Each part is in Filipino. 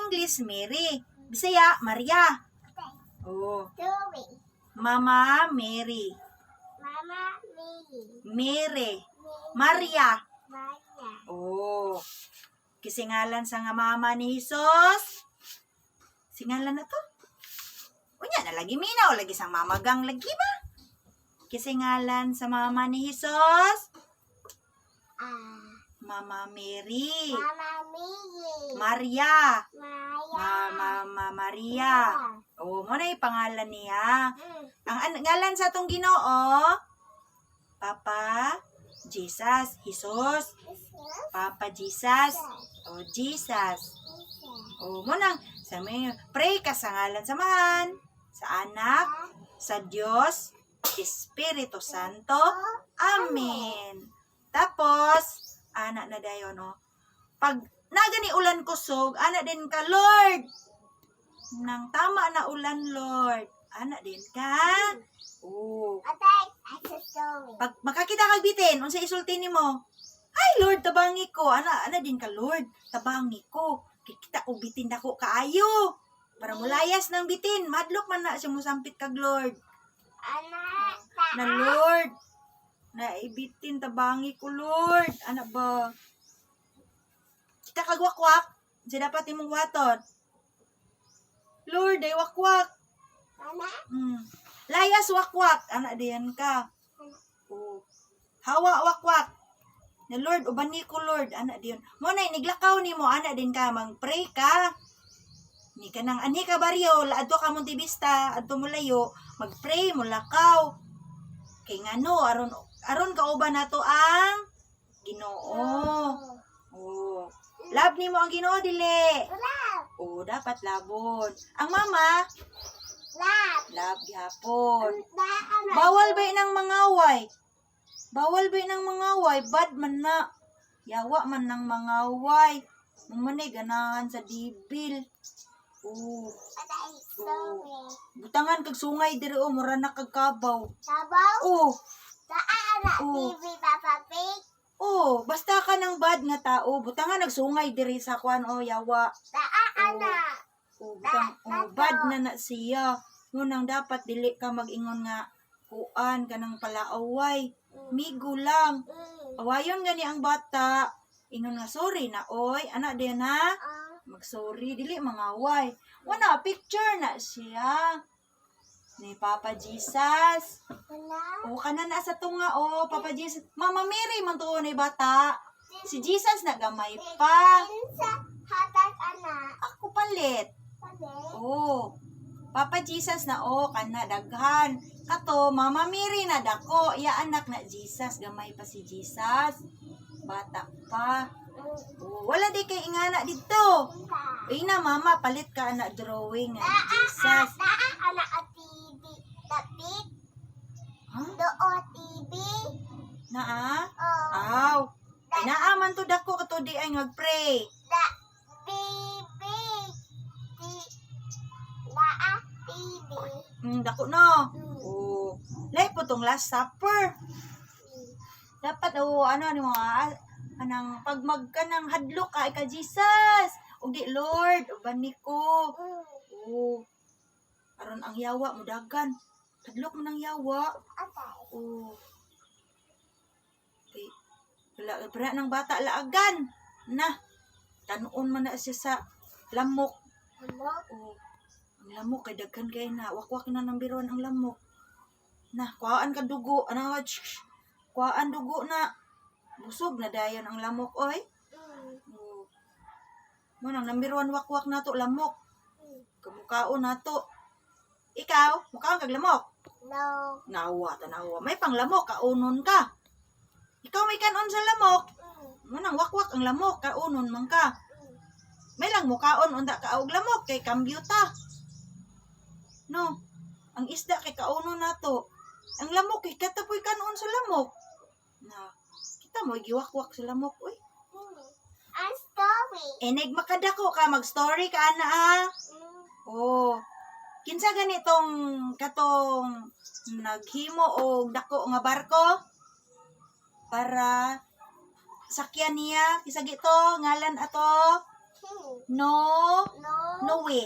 English, Mary. Bisaya, Maria. Oh. Mama, Mary. Mama, Mary. Mary. Maria. Maria. Oh. Kisingalan sa nga mama ni Jesus. Singalan na to. Unya na lagi minaw, lagi sang mamagang lagi ba? Kisingalan sa mama ni Jesus. Mama Mary. Mama, Mary. Maria. Maya. Mama Maria. Oh, mo na yung pangalan niya. Ang ngalan sa atong Ginoo, Papa Jesus, Jesus. Papa Jesus. Oh, Jesus. Oh, mo nang sa may pray ka sa ngalan sa Man, sa Anak, sa Diyos, Espiritu Santo. Amen. Tapos, anak na dayon, no? Pag nagani ulan kusog, anak din ka, Lord. Nang tama na ulan, Lord. Anak din ka. Oh. Pag makakita kag bitin, unsa isulti nimo? Ay, Lord, tabangi ko. Ana din ka, Lord. Tabangi ko. Kikita ko bitin dako kaayo. Para mulayas ng bitin. Madlok man na siya musampit kag Lord. Na Lord. Na ibitin tabangi ko, Lord. Ana ba? Kita kag wakwak. Siya dapat imong waton. Lord, ay wakwak. Layas wakwak. Ana diyan ka. Oh. Hawa wakwak. Na Lord, uban ni ko, Lord. Ana diyon. Mo na niglakaw nimo, ana din ka, mang-pray ka. Ni ka nang ani ka baryo, laadto ka Montevista, adto mo layo, mag-pray mo lakaw. Kay ngano aron ka uban nato ang Ginoo. Oh. Love nimo ang Ginoo dili. Oh, dapat labon. Ang mama, love gihapon. Bawal ba nang mangaway? Bawal ba ng mangaway? Bad man na. Yawa man ng mangaway. Mamanay ganahan sa dibil. Oh. Butangan kag sungay diri o mura na kag kabaw. Sabaw? Oh. TV, Papa Pig? Oh, basta ka ng bad nga tao. Butangan nagsungay diri sa kwan o yawa. Oh, bad na siya. Ngunang dapat dili ka mag-ingon nga kuan ka ng palaaway. Migo lang. Awayon gani ang bata. Ingon nga sorry na oy. Anak din ha. Mag-sorry. Dili mangaway. Wala, picture na siya. Ni Papa Jesus. O, kanan na sa tunga, o. Papa Jesus. Mama Mary, man to na bata. Si Jesus na gamay pa. Hatag anak. Ako palit. O. Papa Jesus na, o. Kana daghan. Kato, Mama Mary na dako. Ya anak na Jesus. Gamay pa si Jesus. Bata pa. O, wala di kay ingana dito. Ay na, Mama, palit ka anak drawing nga Jesus. Anak at TV. Tapit. Huh? Doon TV. Naa? Aw. Ay naaman to dako kato di ay mag-pray. TV. TV. Dako no. Oh. Lay po tong Last Supper. Dapat ano ni mga anang pag magkanang hadlok kay ka Jesus. Ug di Lord, uban ni ko. Oh. Aron ang yawa mo dagan. Hadlok mo ng yawa. Oh. Okay. Wala ng bata laagan. Na. Tanuon man na siya sa lamok. Oh. Ang lamok kay daghan kay na. Wakwak na ng biron ang lamok. Na, kuhaan ka dugo. Ano nga, kuhaan dugo na. Busog na dayon ang lamok, oy. Oh. Manang nambiruan wakwak na to, lamok. Kamukhaon na to. Ikaw, mukhaon kag lamok? No. Nawa. May panglamok, kaunon ka. Ikaw may kanon sa lamok. Manang wakwak ang lamok, kaunon man ka. May lang mukhaon, unda ka og lamok, kay kambyo ta. No, ang isda kay kaunon na to. Ang lamok, katapoy kanon sa lamok. Na, kita mo, giwakwak sa lamok, uy. Ang story. Enig makadako ka, mag-story ka, ana, Oh. Kinsa ganitong katong naghimo og dako nga barko para sakyan niya kisag ito ngalan ato no No. Noe.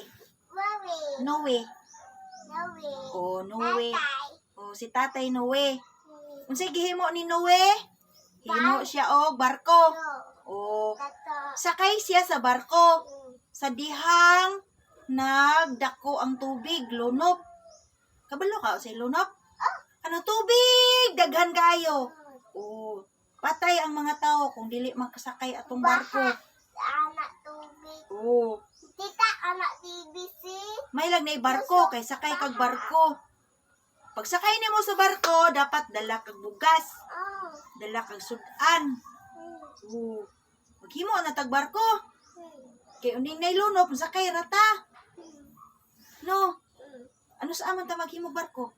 Worry. Noe. No way. Oh, Noe. Tatay. Oh, si Tatay Noe. Hmm. Unsay gihimo ni Noe? Himo siya og barko. No. Oh, Tato. sakay siya sa barko. Hmm. Sa dihang nagdako ang tubig, lunop. Kabalo ka sa lunop? Ano tubig? Daghan kayo. Oh, patay ang mga tao kung dili makasakay atong barko. Anak tubig. Oh, Tita, anak BBC. may lag na barko kay sakay kag barko. Pag sakay nimo sa barko, dapat dala kag bugas, Oh. dala kag sudan. Hmm. Oh, maghimo na tag barko. Hmm. Kay uning nailunop sakay rata. Hmm. No, Hmm. ano sa aman ta maghimo barko?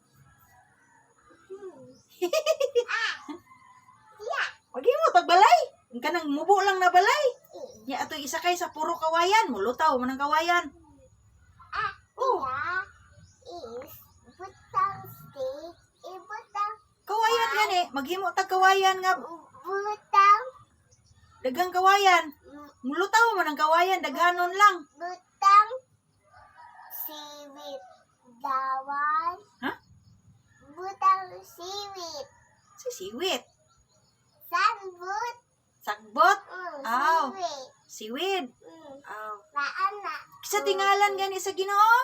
Hmm. Yeah. Maghimo tag balay. Ang kanang mubo lang na balay. Nya ato isakay sa puro kawayan, mulutaw man ang kawayan. Oh. Yeah. Is butang stick. Butang. Kawayan gani, maghimo tag kawayan nga Butang. daghang kawayan. Mulutaw man ang kawayan, daghanon lang. Butang. Seaweed. Dawan. Ha? Butang seaweed. Si siwit, Sunboot. sagbot, Aw. Seaweed. siwid. Mm. Aw. Laan na. Sa tingalan gani sa Ginoo?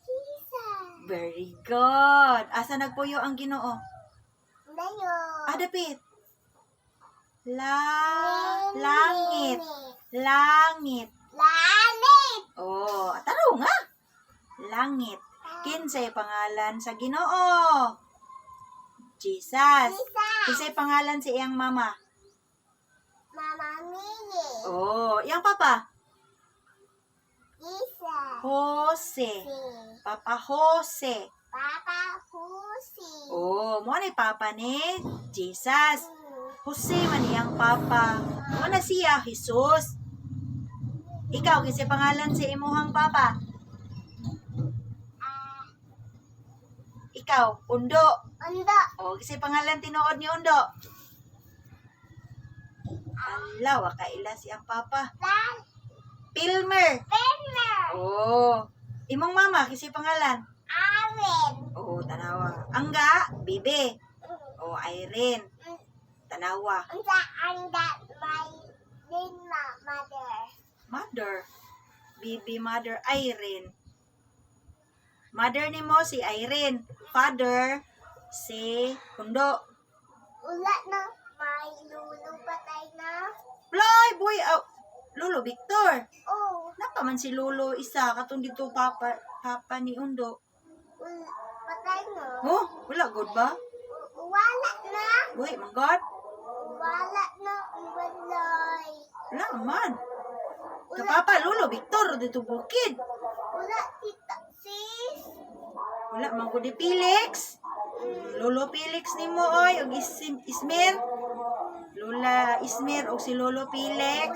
Kisa. Very good. Asa nagpuyo ang Ginoo? Dayo. Adapit. Langit. Langit. Langit. Oh, taro nga. Langit. Kinsay pangalan sa Ginoo? Jesus. Kisa. Kinsay pangalan sa iyang mama? Mama Mili. Oh, iyang papa? Kisa. Jose. Si. Papa Jose. Papa Husi. Oh, mo ni papa ni Jesus. Jose man iyang papa. Mo na siya Jesus. Ikaw kinsay pangalan sa imuhang papa? Ikaw, Undo. Undo. Oh, kinsay pangalan tinuod ni Undo? Ala, wa kaila siyang papa. Lan. Pilmer. Penner. Oh, imong mama kinsay pangalan? Awen. Oh, tanawa. Angga, Bibi. Oh, Irene. Tanawa. Unsa anda my Lina mother. Mother. Bibi, mother, Irene. Mother ni mo si Irene. Father, si Hundo. Ulat na may lulu patay na. Ploy, boy, Lolo Victor. Oh, Napa man si Lolo isa, katong dito papa ni Undo. patay na. Oh, wala good ba? Wala na. Boy, manggod. Wala na ang balay. Wala man. Sa papa, Lolo Victor, dito bukid. Wala tita sis. Wala man ko di Felix. Lolo Felix ni mo oy, og Ismer. Lola Ismer og si Lolo Felix.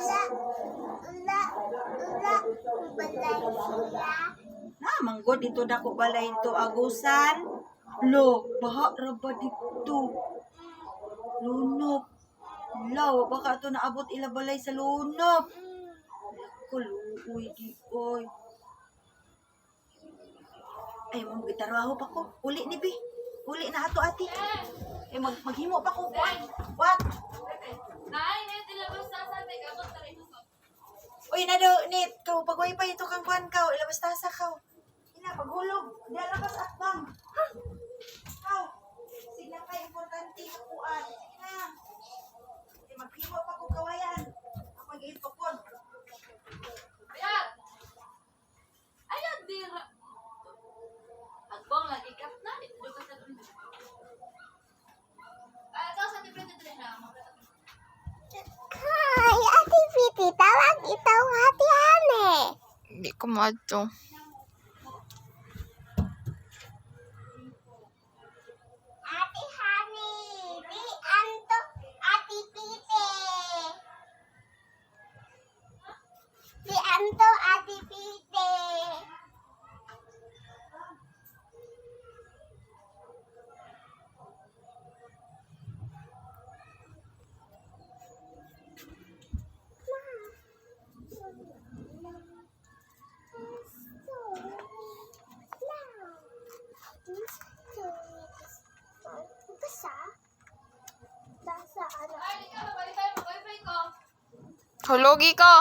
Wala ang balay siya. Na manggod dito dako balay dito agusan. Lo, baha ra ba dito? Lunop. Law, baka ito naabot ila balay sa lunop. Kuluoy di oy. Ay, mo gitarwaho pa ko. Uli ni Bi. Uli na ato ati. Eh, maghimo pa ko. What? Uy, na daw, Nit. Kau, pag-uwi pa ito kang kuhan kau. Ilabas tasa kau. Ina, paghulog. Di labas at bang. Kau. Sige na pa, importante sa kuhan. Sige na. Eh, maghimo pa ko kawayan. Ako mag-iipapon. Ayaw, dira. Agbong lagi kat na. Ito ka sa dulo. Ikaw sa different din na. Hi, Ate Piti. Tawag itaw hati ane. Hindi ko mato. Ate Hani. Di anto Ate Piti. Di anto Ate Piti. Ay, di ka, mabalik tayo, mag-wifi ko. Hulugi ko.